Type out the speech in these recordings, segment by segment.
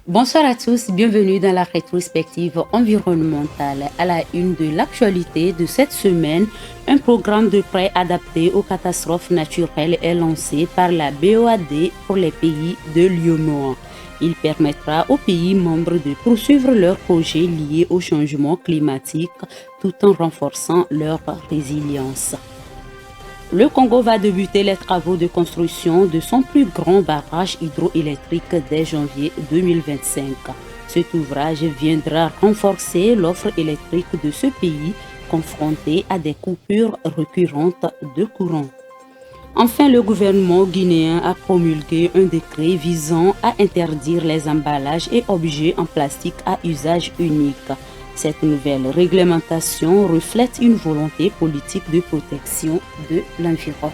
Bonsoir à tous, bienvenue dans la rétrospective environnementale. À la une de l'actualité de cette semaine, un programme de prêt adapté aux catastrophes naturelles est lancé par la BOAD pour les pays de l'UEMOA. Il permettra aux pays membres de poursuivre leurs projets liés au changement climatique tout en renforçant leur résilience. Le Congo va débuter les travaux de construction de son plus grand barrage hydroélectrique dès janvier 2025. Cet ouvrage viendra renforcer l'offre électrique de ce pays confronté à des coupures récurrentes de courant. Enfin, le gouvernement guinéen a promulgué un décret visant à interdire les emballages et objets en plastique à usage unique. Cette nouvelle réglementation reflète une volonté politique de protection de l'environnement.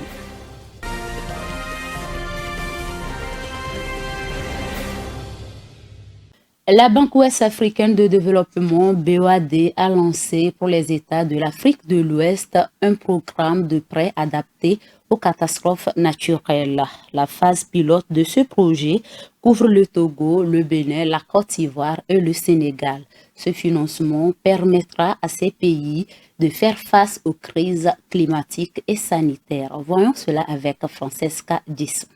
La Banque ouest africaine de développement BOAD a lancé pour les États de l'Afrique de l'Ouest un programme de prêt adapté aux catastrophes naturelles. La phase pilote de ce projet couvre le Togo, le Bénin, la Côte d'Ivoire et le Sénégal. Ce financement permettra à ces pays de faire face aux crises climatiques et sanitaires. Voyons cela avec Francesca Disson.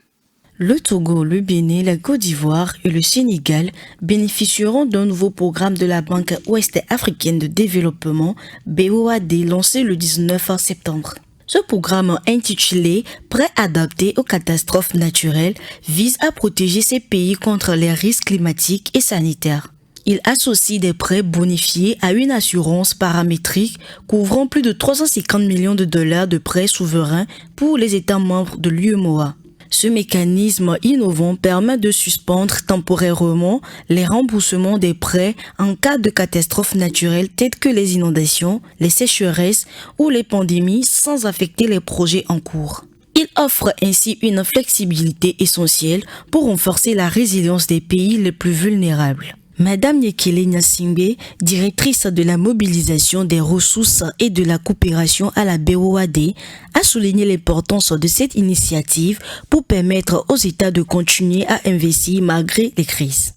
Le Togo, le Bénin, la Côte d'Ivoire et le Sénégal bénéficieront d'un nouveau programme de la Banque ouest africaine de développement BOAD lancé le 19 septembre. Ce programme intitulé « Prêt adapté aux catastrophes naturelles » vise à protéger ces pays contre les risques climatiques et sanitaires. Il associe des prêts bonifiés à une assurance paramétrique couvrant plus de 350 millions de dollars de prêts souverains pour les États membres de l'UEMOA. Ce mécanisme innovant permet de suspendre temporairement les remboursements des prêts en cas de catastrophes naturelles telles que les inondations, les sécheresses ou les pandémies sans affecter les projets en cours. Il offre ainsi une flexibilité essentielle pour renforcer la résilience des pays les plus vulnérables. Madame Nyekele Nyasimbe, directrice de la mobilisation des ressources et de la coopération à la BOAD, a souligné l'importance de cette initiative pour permettre aux États de continuer à investir malgré les crises.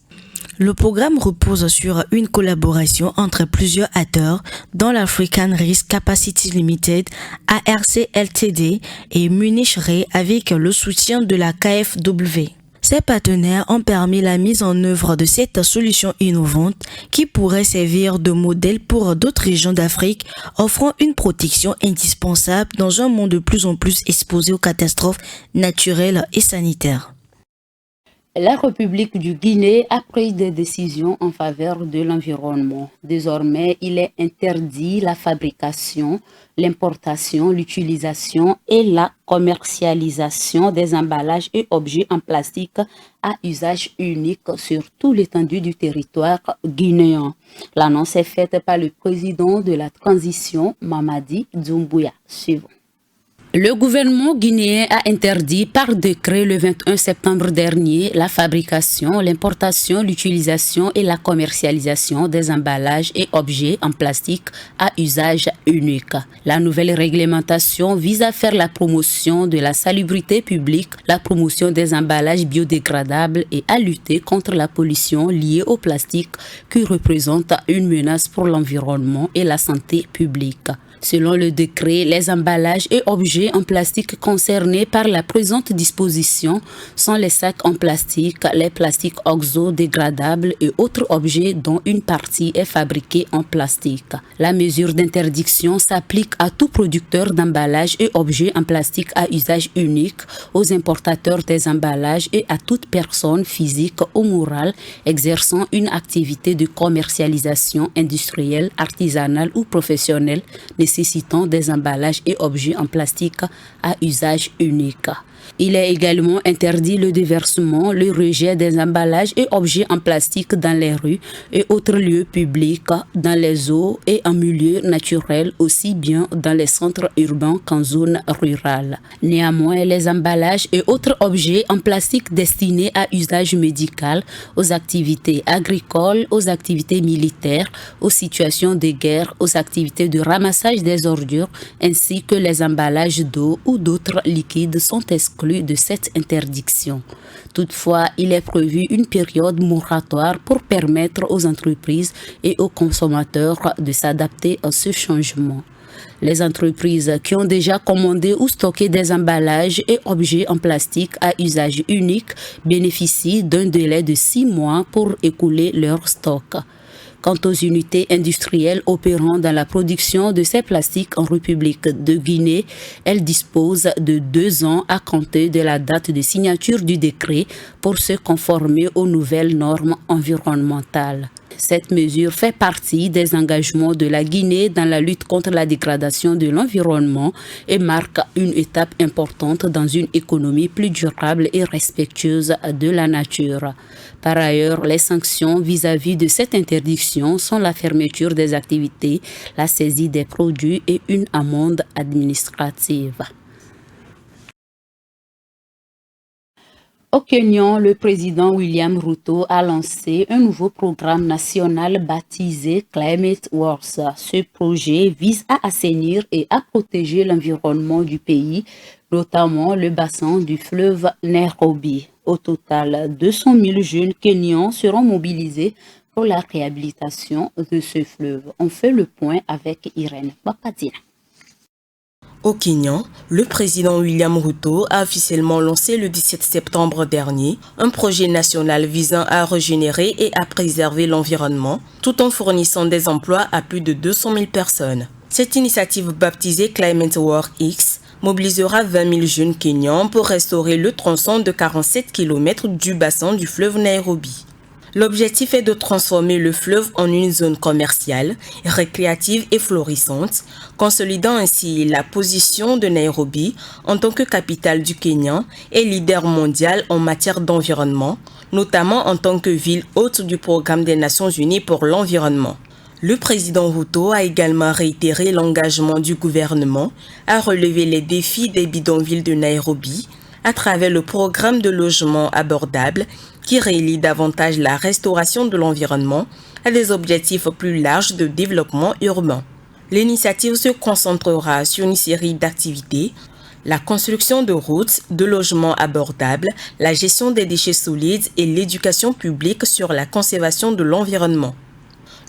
Le programme repose sur une collaboration entre plusieurs acteurs dont l'African Risk Capacity Limited, ARC Ltd et Munich Re avec le soutien de la KfW. Ces partenaires ont permis la mise en œuvre de cette solution innovante qui pourrait servir de modèle pour d'autres régions d'Afrique, offrant une protection indispensable dans un monde de plus en plus exposé aux catastrophes naturelles et sanitaires. La République du Guinée a pris des décisions en faveur de l'environnement. Désormais, il est interdit la fabrication, l'importation, l'utilisation et la commercialisation des emballages et objets en plastique à usage unique sur tout l'étendue du territoire guinéen. L'annonce est faite par le président de la transition, Mamadi Doumbouya. Suivant. Le gouvernement guinéen a interdit par décret le 21 septembre dernier la fabrication, l'importation, l'utilisation et la commercialisation des emballages et objets en plastique à usage unique. La nouvelle réglementation vise à faire la promotion de la salubrité publique, la promotion des emballages biodégradables et à lutter contre la pollution liée au plastique qui représente une menace pour l'environnement et la santé publique. Selon le décret, les emballages et objets en plastique concernés par la présente disposition sont les sacs en plastique, les plastiques oxodégradables et autres objets dont une partie est fabriquée en plastique. La mesure d'interdiction s'applique à tout producteur d'emballages et objets en plastique à usage unique, aux importateurs des emballages et à toute personne physique ou morale exerçant une activité de commercialisation industrielle, artisanale ou professionnelle nécessitant des emballages et objets en plastique à usage unique. Il est également interdit le déversement, le rejet des emballages et objets en plastique dans les rues et autres lieux publics, dans les eaux et en milieu naturel, aussi bien dans les centres urbains qu'en zone rurale. Néanmoins, les emballages et autres objets en plastique destinés à usage médical, aux activités agricoles, aux activités militaires, aux situations de guerre, aux activités de ramassage des ordures, ainsi que les emballages d'eau ou d'autres liquides sont exclus exclus de cette interdiction. Toutefois, il est prévu une période moratoire pour permettre aux entreprises et aux consommateurs de s'adapter à ce changement. Les entreprises qui ont déjà commandé ou stocké des emballages et objets en plastique à usage unique bénéficient d'un délai de 6 mois pour écouler leur stock. Quant aux unités industrielles opérant dans la production de ces plastiques en République de Guinée, elles disposent de 2 ans à compter de la date de signature du décret pour se conformer aux nouvelles normes environnementales. Cette mesure fait partie des engagements de la Guinée dans la lutte contre la dégradation de l'environnement et marque une étape importante dans une économie plus durable et respectueuse de la nature. Par ailleurs, les sanctions vis-à-vis de cette interdiction sont la fermeture des activités, la saisie des produits et une amende administrative. Au Kenya, le président William Ruto a lancé un nouveau programme national baptisé Climate Wars. Ce projet vise à assainir et à protéger l'environnement du pays, notamment le bassin du fleuve Nairobi. Au total, 200 000 jeunes Kenyans seront mobilisés pour la réhabilitation de ce fleuve. On fait le point avec Irène Papadina. Au Kenya, le président William Ruto a officiellement lancé le 17 septembre dernier un projet national visant à régénérer et à préserver l'environnement, tout en fournissant des emplois à plus de 200 000 personnes. Cette initiative baptisée Climate War X mobilisera 20 000 jeunes Kenyans pour restaurer le tronçon de 47 km du bassin du fleuve Nairobi. L'objectif est de transformer le fleuve en une zone commerciale, récréative et florissante, consolidant ainsi la position de Nairobi en tant que capitale du Kenya et leader mondial en matière d'environnement, notamment en tant que ville hôte du programme des Nations Unies pour l'environnement. Le président Ruto a également réitéré l'engagement du gouvernement à relever les défis des bidonvilles de Nairobi à travers le programme de logement abordable qui relie davantage la restauration de l'environnement à des objectifs plus larges de développement urbain. L'initiative se concentrera sur une série d'activités: la construction de routes, de logements abordables, la gestion des déchets solides et l'éducation publique sur la conservation de l'environnement.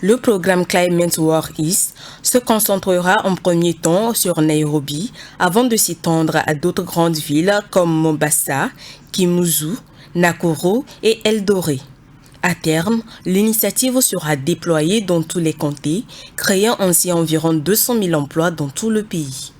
Le programme Climate War East se concentrera en premier temps sur Nairobi avant de s'étendre à d'autres grandes villes comme Mombasa, Kimuzu, Nakuru et Eldoret. À terme, l'initiative sera déployée dans tous les comtés, créant ainsi environ 200 000 emplois dans tout le pays.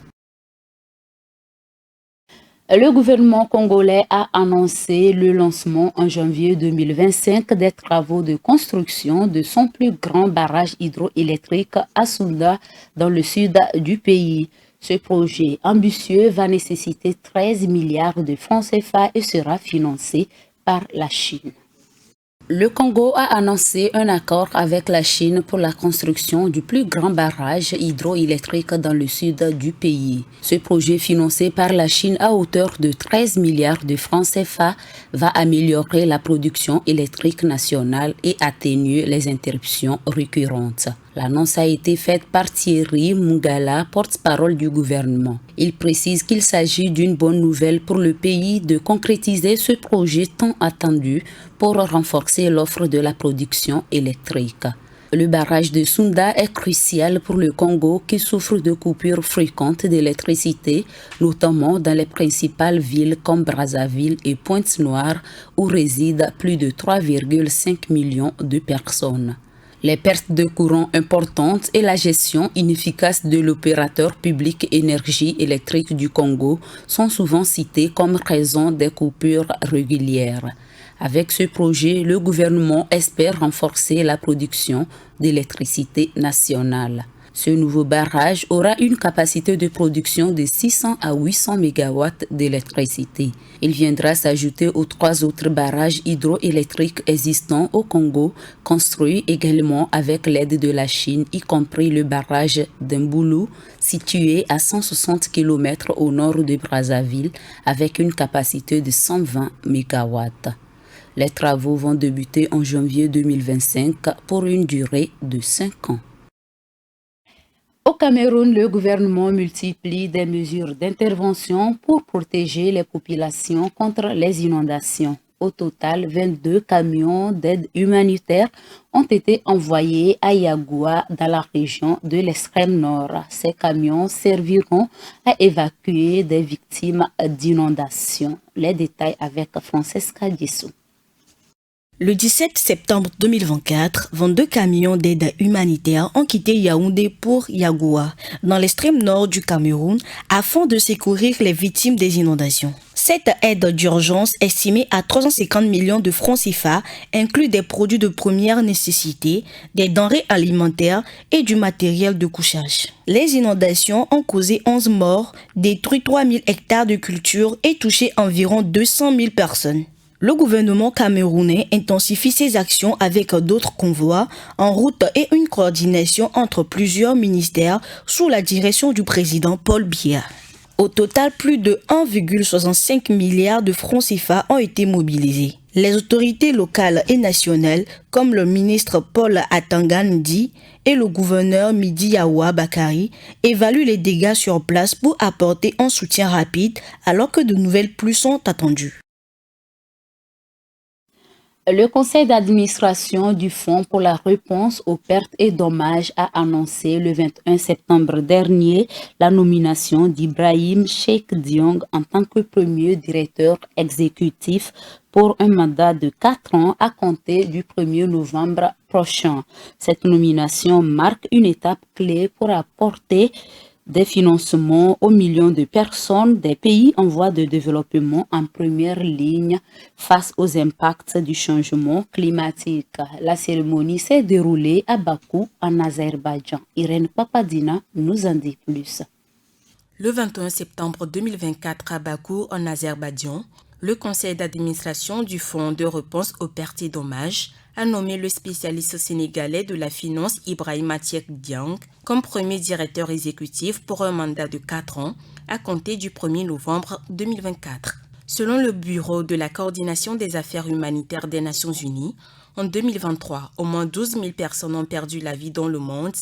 Le gouvernement congolais a annoncé le lancement en janvier 2025 des travaux de construction de son plus grand barrage hydroélectrique à Sounda, dans le sud du pays. Ce projet ambitieux va nécessiter 13 milliards de francs CFA et sera financé par la Chine. Le Congo a annoncé un accord avec la Chine pour la construction du plus grand barrage hydroélectrique dans le sud du pays. Ce projet, financé par la Chine à hauteur de 13 milliards de francs CFA, va améliorer la production électrique nationale et atténuer les interruptions récurrentes. L'annonce a été faite par Thierry Mungala, porte-parole du gouvernement. Il précise qu'il s'agit d'une bonne nouvelle pour le pays de concrétiser ce projet tant attendu pour renforcer l'offre de la production électrique. Le barrage de Sounda est crucial pour le Congo qui souffre de coupures fréquentes d'électricité, notamment dans les principales villes comme Brazzaville et Pointe-Noire, où résident plus de 3,5 millions de personnes. Les pertes de courant importantes et la gestion inefficace de l'opérateur public énergie électrique du Congo sont souvent cités comme raison des coupures régulières. Avec ce projet, le gouvernement espère renforcer la production d'électricité nationale. Ce nouveau barrage aura une capacité de production de 600 à 800 MW d'électricité. Il viendra s'ajouter aux 3 autres barrages hydroélectriques existants au Congo, construits également avec l'aide de la Chine, y compris le barrage d'Mbulu, situé à 160 km au nord de Brazzaville, avec une capacité de 120 MW. Les travaux vont débuter en janvier 2025 pour une durée de 5 ans. Au Cameroun, le gouvernement multiplie des mesures d'intervention pour protéger les populations contre les inondations. Au total, 22 camions d'aide humanitaire ont été envoyés à Yagoua, dans la région de l'extrême nord. Ces camions serviront à évacuer des victimes d'inondations. Les détails avec Francesca Dissou. Le 17 septembre 2024, 22 camions d'aide humanitaire ont quitté Yaoundé pour Yagoua, dans l'extrême nord du Cameroun, afin de secourir les victimes des inondations. Cette aide d'urgence, estimée à 350 millions de francs CFA, inclut des produits de première nécessité, des denrées alimentaires et du matériel de couchage. Les inondations ont causé 11 morts, détruit 3000 hectares de culture et touché environ 200 000 personnes. Le gouvernement camerounais intensifie ses actions avec d'autres convois en route et une coordination entre plusieurs ministères sous la direction du président Paul Biya. Au total, plus de 1,65 milliard de francs CFA ont été mobilisés. Les autorités locales et nationales, comme le ministre Paul Atanga Ndi et le gouverneur Midi Yawa Bakari, évaluent les dégâts sur place pour apporter un soutien rapide alors que de nouvelles pluies sont attendues. Le conseil d'administration du Fonds pour la réponse aux pertes et dommages a annoncé le 21 septembre dernier la nomination d'Ibrahim Cheikh Diong en tant que premier directeur exécutif pour un mandat de 4 ans à compter du 1er novembre prochain. Cette nomination marque une étape clé pour apporter des financements aux millions de personnes des pays en voie de développement en première ligne face aux impacts du changement climatique. La cérémonie s'est déroulée à Bakou, en Azerbaïdjan. Irène Papadina nous en dit plus. Le 21 septembre 2024 à Bakou, en Azerbaïdjan, le conseil d'administration du Fonds de réponse aux pertes et dommages a nommé le spécialiste sénégalais de la finance Ibrahima Cheikh Diong comme premier directeur exécutif pour un mandat de 4 ans à compter du 1er novembre 2024. Selon le Bureau de la coordination des affaires humanitaires des Nations Unies, en 2023, au moins 12 000 personnes ont perdu la vie dans le monde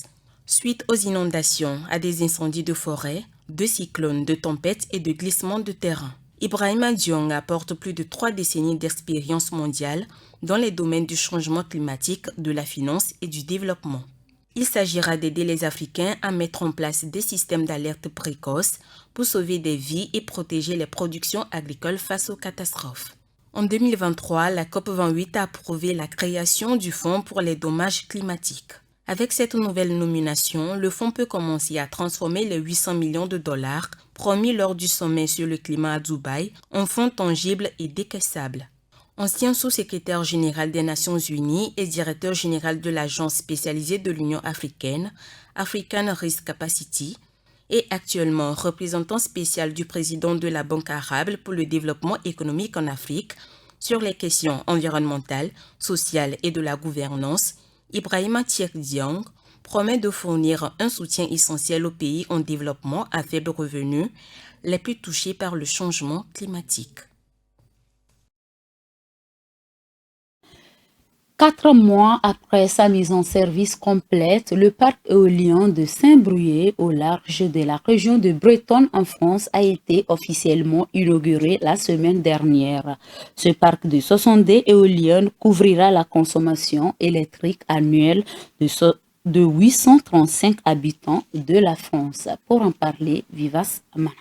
suite aux inondations, à des incendies de forêt, de cyclones, de tempêtes et de glissements de terrain. Ibrahima Diong apporte plus de 3 décennies d'expérience mondiale dans les domaines du changement climatique, de la finance et du développement. Il s'agira d'aider les Africains à mettre en place des systèmes d'alerte précoce pour sauver des vies et protéger les productions agricoles face aux catastrophes. En 2023, la COP28 a approuvé la création du Fonds pour les dommages climatiques. Avec cette nouvelle nomination, le fonds peut commencer à transformer les 800 millions de dollars promis lors du sommet sur le climat à Dubaï en fonds tangibles et décaissables. Ancien sous-secrétaire général des Nations Unies et directeur général de l'agence spécialisée de l'Union africaine, African Risk Capacity, et actuellement représentant spécial du président de la Banque arabe pour le développement économique en Afrique sur les questions environnementales, sociales et de la gouvernance, Ibrahima Cheikh Diong promet de fournir un soutien essentiel aux pays en développement à faible revenu, les plus touchés par le changement climatique. 4 mois après sa mise en service complète, le parc éolien de Saint-Brieuc, au large de la région de Bretonne en France, a été officiellement inauguré la semaine dernière. Ce parc de 62 éoliennes couvrira la consommation électrique annuelle de 835 habitants de la France. Pour en parler, Vivas Amana.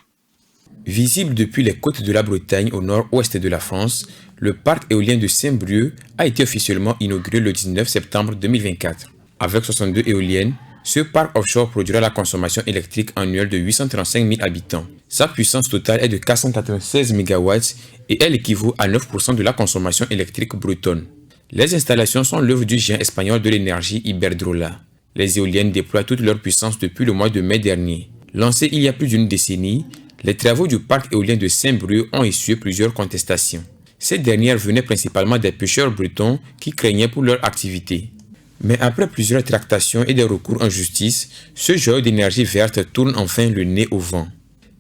Visible depuis les côtes de la Bretagne au nord-ouest de la France, le parc éolien de Saint-Brieuc a été officiellement inauguré le 19 septembre 2024. Avec 62 éoliennes, ce parc offshore produira la consommation électrique annuelle de 835 000 habitants. Sa puissance totale est de 496 MW et elle équivaut à 9% de la consommation électrique bretonne. Les installations sont l'œuvre du géant espagnol de l'énergie Iberdrola. Les éoliennes déploient toute leur puissance depuis le mois de mai dernier. Lancées il y a plus d'une décennie, les travaux du parc éolien de Saint-Brieuc ont essuyé plusieurs contestations. Ces dernières venaient principalement des pêcheurs bretons qui craignaient pour leur activité. Mais après plusieurs tractations et des recours en justice, ce joyau d'énergie verte tourne enfin le nez au vent.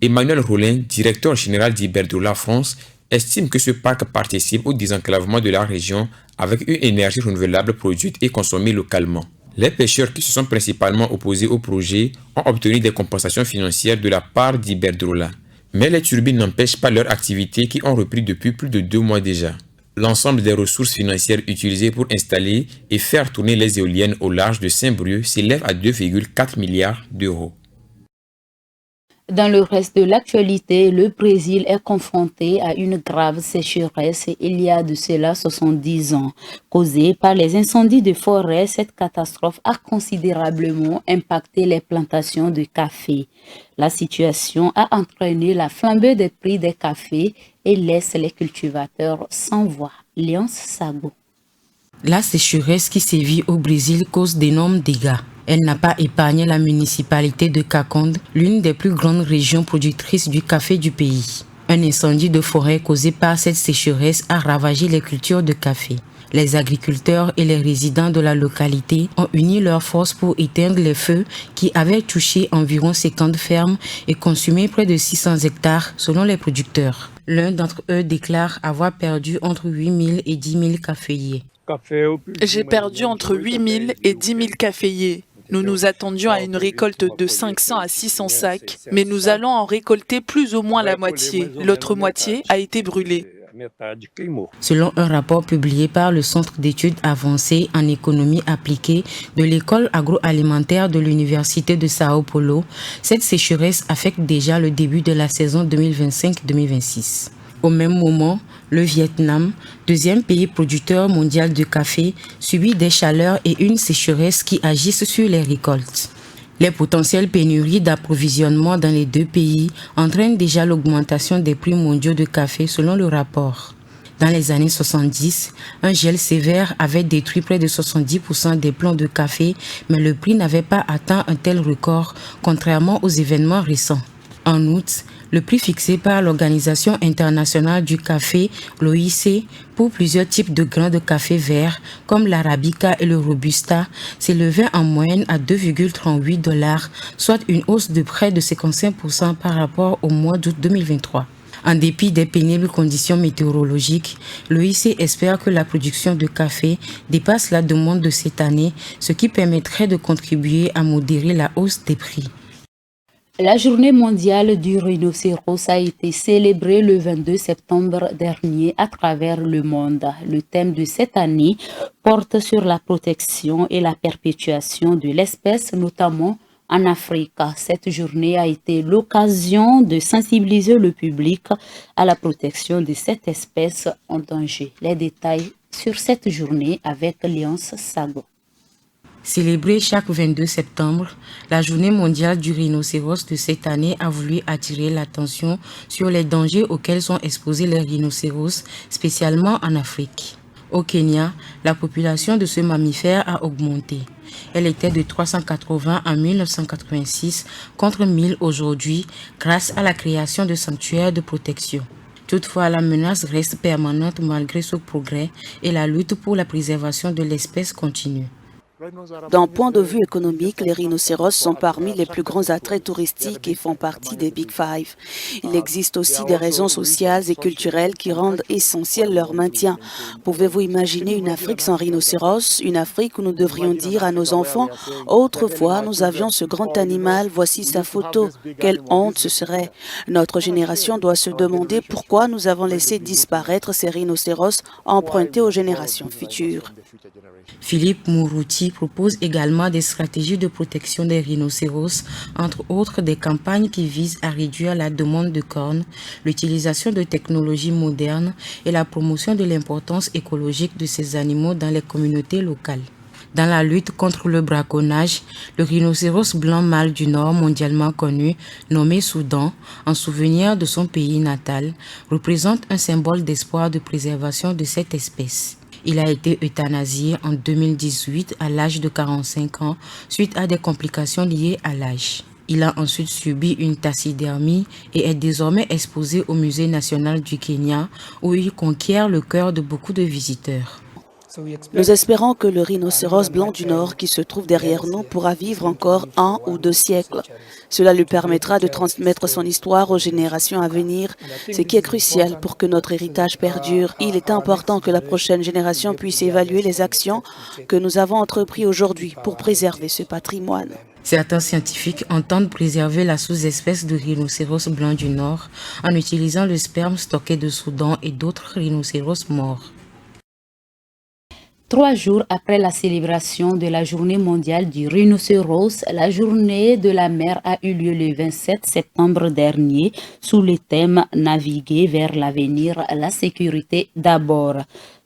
Emmanuel Rollin, directeur général d'Iberdrola France, estime que ce parc participe au désenclavement de la région avec une énergie renouvelable produite et consommée localement. Les pêcheurs qui se sont principalement opposés au projet ont obtenu des compensations financières de la part d'Iberdrola. Mais les turbines n'empêchent pas leur activité qui ont repris depuis plus de 2 mois déjà. L'ensemble des ressources financières utilisées pour installer et faire tourner les éoliennes au large de Saint-Brieuc s'élève à 2,4 milliards d'euros. Dans le reste de l'actualité, le Brésil est confronté à une grave sécheresse il y a de cela 70 ans. Causée par les incendies de forêt, cette catastrophe a considérablement impacté les plantations de café. La situation a entraîné la flambée des prix des cafés et laisse les cultivateurs sans voix. Léonce Sago. La sécheresse qui sévit au Brésil cause d'énormes dégâts. Elle n'a pas épargné la municipalité de Caconde, l'une des plus grandes régions productrices du café du pays. Un incendie de forêt causé par cette sécheresse a ravagé les cultures de café. Les agriculteurs et les résidents de la localité ont uni leurs forces pour éteindre les feux qui avaient touché environ 50 fermes et consumé près de 600 hectares selon les producteurs. L'un d'entre eux déclare avoir perdu entre 8 000 et 10 000 caféiers. J'ai perdu entre 8 000 et 10 000 caféiers. Nous nous attendions à une récolte de 500 à 600 sacs, mais nous allons en récolter plus ou moins la moitié. L'autre moitié a été brûlée. Selon un rapport publié par le Centre d'études avancées en économie appliquée de l'école agroalimentaire de l'Université de Sao Paulo, cette sécheresse affecte déjà le début de la saison 2025-2026. Au même moment, le Vietnam, deuxième pays producteur mondial de café, subit des chaleurs et une sécheresse qui agissent sur les récoltes. Les potentielles pénuries d'approvisionnement dans les deux pays entraînent déjà l'augmentation des prix mondiaux de café selon le rapport. Dans les années 70, un gel sévère avait détruit près de 70% des plants de café, mais le prix n'avait pas atteint un tel record, contrairement aux événements récents. En août, le prix fixé par l'Organisation internationale du café, l'OIC, pour plusieurs types de grains de café vert, comme l'arabica et le robusta, s'élevait en moyenne à 2,38 $, soit une hausse de près de 55% par rapport au mois d'août 2023. En dépit des pénibles conditions météorologiques, l'OIC espère que la production de café dépasse la demande de cette année, ce qui permettrait de contribuer à modérer la hausse des prix. La journée mondiale du rhinocéros a été célébrée le 22 septembre dernier à travers le monde. Le thème de cette année porte sur la protection et la perpétuation de l'espèce, notamment en Afrique. Cette journée a été l'occasion de sensibiliser le public à la protection de cette espèce en danger. Les détails sur cette journée avec Léonce Sago. Célébrée chaque 22 septembre, la journée mondiale du rhinocéros de cette année a voulu attirer l'attention sur les dangers auxquels sont exposés les rhinocéros, spécialement en Afrique. Au Kenya, la population de ce mammifère a augmenté. Elle était de 380 en 1986 contre 1000 aujourd'hui grâce à la création de sanctuaires de protection. Toutefois, la menace reste permanente malgré ce progrès et la lutte pour la préservation de l'espèce continue. D'un point de vue économique, les rhinocéros sont parmi les plus grands attraits touristiques et font partie des Big Five. Il existe aussi des raisons sociales et culturelles qui rendent essentiel leur maintien. Pouvez-vous imaginer une Afrique sans rhinocéros, une Afrique où nous devrions dire à nos enfants « Autrefois, nous avions ce grand animal, voici sa photo. Quelle honte ce serait !» Notre génération doit se demander pourquoi nous avons laissé disparaître ces rhinocéros empruntés aux générations futures. Philippe Mourouti propose également des stratégies de protection des rhinocéros, entre autres des campagnes qui visent à réduire la demande de cornes, l'utilisation de technologies modernes et la promotion de l'importance écologique de ces animaux dans les communautés locales. Dans la lutte contre le braconnage, le rhinocéros blanc mâle du Nord mondialement connu, nommé Soudan, en souvenir de son pays natal, représente un symbole d'espoir de préservation de cette espèce. Il a été euthanasié en 2018 à l'âge de 45 ans suite à des complications liées à l'âge. Il a ensuite subi une taxidermie et est désormais exposé au Musée national du Kenya où il conquiert le cœur de beaucoup de visiteurs. Nous espérons que le rhinocéros blanc du Nord qui se trouve derrière nous pourra vivre encore 1 ou 2 siècles. Cela lui permettra de transmettre son histoire aux générations à venir, ce qui est crucial pour que notre héritage perdure. Il est important que la prochaine génération puisse évaluer les actions que nous avons entreprises aujourd'hui pour préserver ce patrimoine. Certains scientifiques entendent préserver la sous-espèce de rhinocéros blanc du Nord en utilisant le sperme stocké de Soudan et d'autres rhinocéros morts. 3 jours après la célébration de la journée mondiale du rhinocéros, la journée de la mer a eu lieu le 27 septembre dernier sous le thème « Naviguer vers l'avenir, la sécurité d'abord ».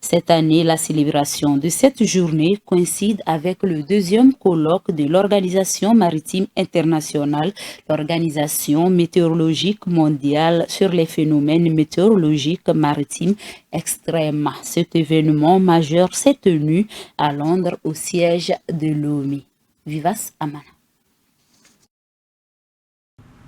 Cette année, la célébration de cette journée coïncide avec le 2e colloque de l'Organisation maritime internationale, l'Organisation météorologique mondiale sur les phénomènes météorologiques maritimes extrêmes. Cet événement majeur s'est tenu à Londres au siège de l'OMI. Vivas Amana.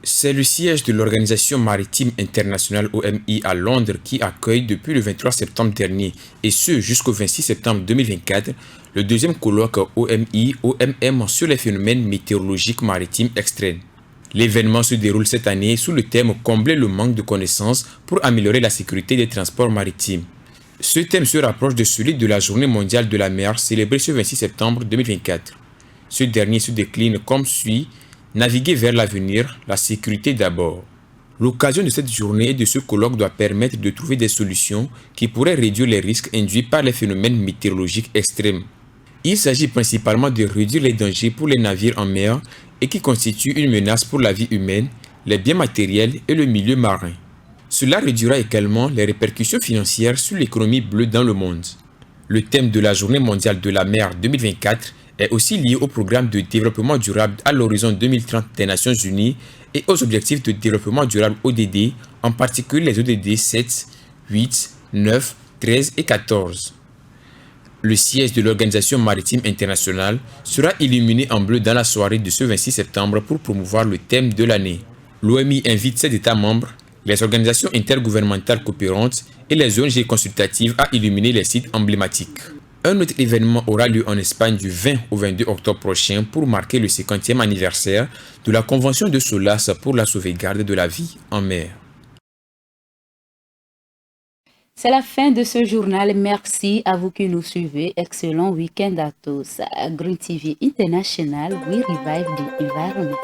C'est le siège de l'Organisation maritime internationale OMI à Londres qui accueille depuis le 23 septembre dernier et ce jusqu'au 26 septembre 2024 le 2e colloque OMI-OMM sur les phénomènes météorologiques maritimes extrêmes. L'événement se déroule cette année sous le thème « Combler le manque de connaissances pour améliorer la sécurité des transports maritimes ». Ce thème se rapproche de celui de la Journée mondiale de la mer célébrée ce 26 septembre 2024. Ce dernier se décline comme suit: naviguer vers l'avenir, la sécurité d'abord. L'occasion de cette journée et de ce colloque doit permettre de trouver des solutions qui pourraient réduire les risques induits par les phénomènes météorologiques extrêmes. Il s'agit principalement de réduire les dangers pour les navires en mer et qui constituent une menace pour la vie humaine, les biens matériels et le milieu marin. Cela réduira également les répercussions financières sur l'économie bleue dans le monde. Le thème de la Journée mondiale de la mer 2024 est aussi lié au programme de développement durable à l'horizon 2030 des Nations Unies et aux objectifs de développement durable ODD, en particulier les ODD 7, 8, 9, 13 et 14. Le siège de l'Organisation maritime internationale sera illuminé en bleu dans la soirée de ce 26 septembre pour promouvoir le thème de l'année. L'OMI invite ses États membres, les organisations intergouvernementales coopérantes et les ONG consultatives à illuminer les sites emblématiques. Un autre événement aura lieu en Espagne du 20 au 22 octobre prochain pour marquer le 50e anniversaire de la Convention de SOLAS pour la sauvegarde de la vie en mer. C'est la fin de ce journal. Merci à vous qui nous suivez. Excellent week-end à tous. Green TV International, we revive the environment.